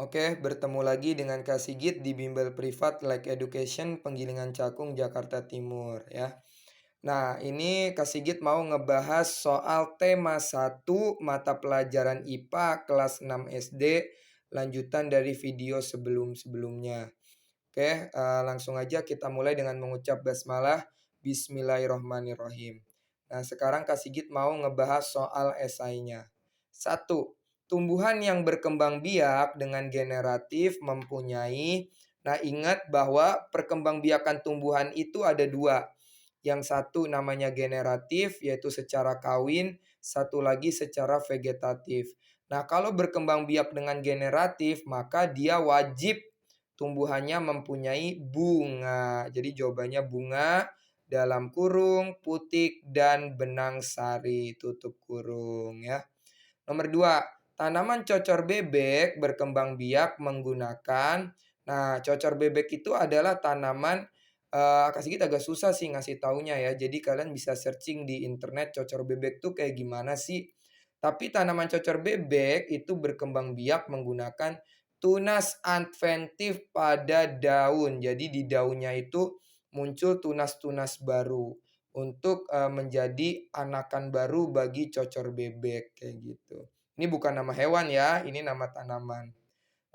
Oke, bertemu lagi dengan Kak Sigit di Bimbel Privat Like Education Penggilingan Cakung, Jakarta Timur ya. Nah, ini Kak Sigit mau ngebahas soal tema 1 mata pelajaran IPA kelas 6 SD, lanjutan dari video sebelum-sebelumnya. Oke, langsung aja kita mulai dengan mengucap basmalah, Bismillahirrohmanirrohim. Nah, sekarang Kak Sigit mau ngebahas soal esainya. 1. Tumbuhan yang berkembang biak dengan generatif mempunyai. Nah, ingat bahwa perkembangbiakan tumbuhan itu ada dua. Yang satu namanya generatif, yaitu secara kawin. Satu lagi secara vegetatif. Nah, kalau berkembang biak dengan generatif, maka dia wajib tumbuhannya mempunyai bunga. Jadi jawabannya bunga dalam kurung, putik, dan benang sari tutup kurung ya. Nomor 2, tanaman cocor bebek berkembang biak menggunakan. Nah, cocor bebek itu adalah tanaman kasih kita agak susah sih ngasih taunya ya. Jadi kalian bisa searching di internet cocor bebek tuh kayak gimana sih. Tapi tanaman cocor bebek itu berkembang biak menggunakan tunas adventif pada daun. Jadi di daunnya itu muncul tunas-tunas baru untuk menjadi anakan baru bagi cocor bebek kayak gitu. Ini bukan nama hewan ya, ini nama tanaman.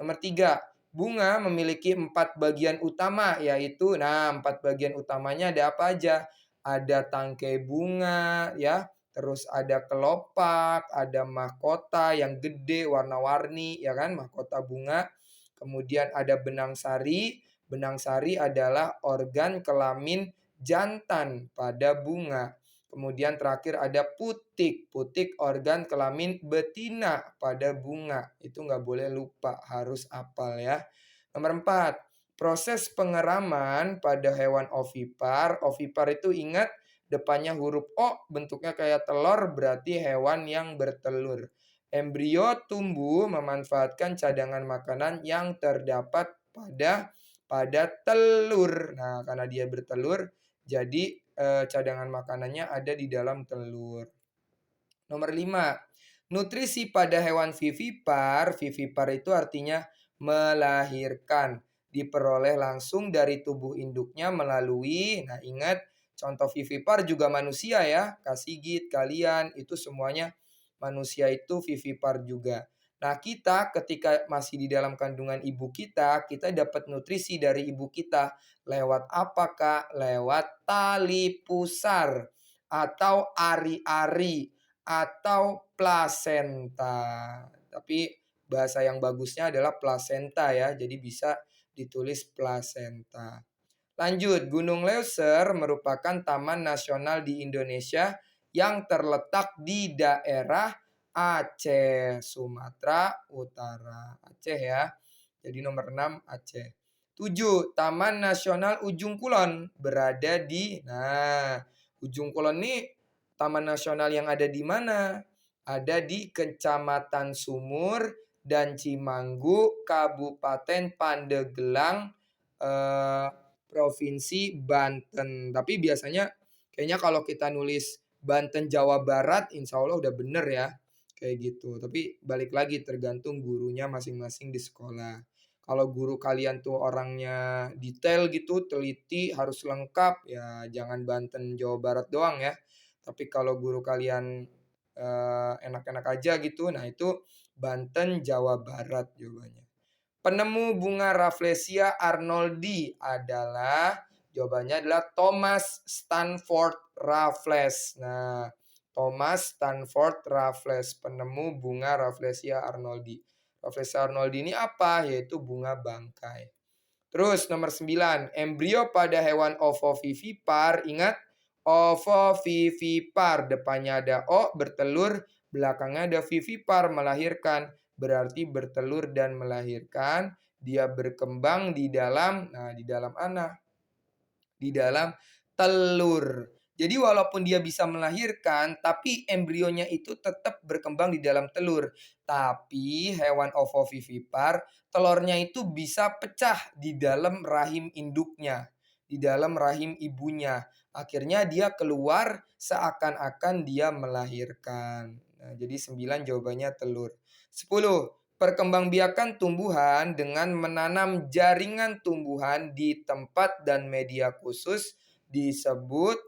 Nomor 3, bunga memiliki 4 bagian utama yaitu, nah 4 bagian utamanya ada apa aja? Ada tangkai bunga ya, terus ada kelopak, ada mahkota yang gede warna-warni ya kan, mahkota bunga. Kemudian ada benang sari. Benang sari adalah organ kelamin jantan pada bunga. Kemudian terakhir ada putik. Putik organ kelamin betina pada bunga. Itu nggak boleh lupa, harus hafal ya. Nomor 4, proses pengeraman pada hewan ovipar. Ovipar itu ingat depannya huruf O, bentuknya kayak telur, berarti hewan yang bertelur. Embrio tumbuh memanfaatkan cadangan makanan yang terdapat pada telur. Nah, karena dia bertelur, jadi cadangan makanannya ada di dalam telur. Nomor 5, nutrisi pada hewan vivipar. Vivipar itu artinya melahirkan. Diperoleh langsung dari tubuh induknya melalui, nah ingat, contoh vivipar juga manusia ya. Kasigit, kalian, itu semuanya manusia itu vivipar juga. Nah, kita ketika masih di dalam kandungan ibu kita dapat nutrisi dari ibu kita. Lewat apa, Kak? Lewat tali pusar atau ari-ari atau plasenta. Tapi bahasa yang bagusnya adalah plasenta ya. Jadi bisa ditulis plasenta. Lanjut, Gunung Leuser merupakan taman nasional di Indonesia yang terletak di daerah Aceh, Sumatera Utara. Aceh ya. Jadi nomor 6 Aceh. 7, Taman Nasional Ujung Kulon berada di, nah, Ujung Kulon ini taman nasional yang ada di mana? Ada di Kecamatan Sumur dan Cimanggu, Kabupaten Pandeglang, eh, Provinsi Banten. Tapi biasanya kayaknya kalau kita nulis Banten Jawa Barat, insya Allah udah bener ya. Kayak gitu. Tapi balik lagi tergantung gurunya masing-masing di sekolah. Kalau guru kalian tuh orangnya detail gitu, teliti, harus lengkap, ya jangan Banten Jawa Barat doang ya. Tapi kalau guru kalian enak-enak aja gitu, nah itu Banten Jawa Barat jawabannya. Penemu bunga Rafflesia arnoldi adalah, jawabannya adalah Thomas Stanford Raffles. Nah, Thomas Stanford Raffles, penemu bunga Rafflesia arnoldi. Rafflesia arnoldi ini apa? Yaitu bunga bangkai. Terus nomor 9, embrio pada hewan ovovivipar. Ingat, ovovivipar, depannya ada O, bertelur, belakangnya ada vivipar, melahirkan. Berarti bertelur dan melahirkan. Dia berkembang di dalam, nah di dalam anak, di dalam telur. Jadi walaupun dia bisa melahirkan, tapi embrionya itu tetap berkembang di dalam telur. Tapi hewan ovovivipar, telurnya itu bisa pecah di dalam rahim induknya, di dalam rahim ibunya. Akhirnya dia keluar seakan-akan dia melahirkan. Nah, jadi 9 jawabannya telur. 10, Perkembangbiakan tumbuhan dengan menanam jaringan tumbuhan di tempat dan media khusus disebut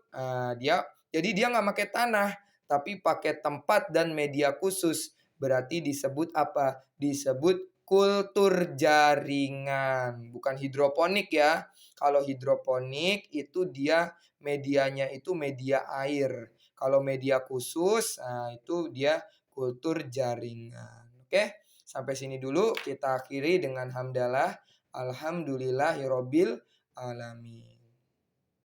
dia nggak pakai tanah, tapi pakai tempat dan media khusus. Berarti disebut apa? Disebut kultur jaringan, bukan hidroponik ya. Kalau hidroponik itu dia medianya itu media air. Kalau media khusus, nah itu dia kultur jaringan. Oke? Sampai sini dulu kita akhiri dengan hamdalah. Alhamdulillahirobbil alamin.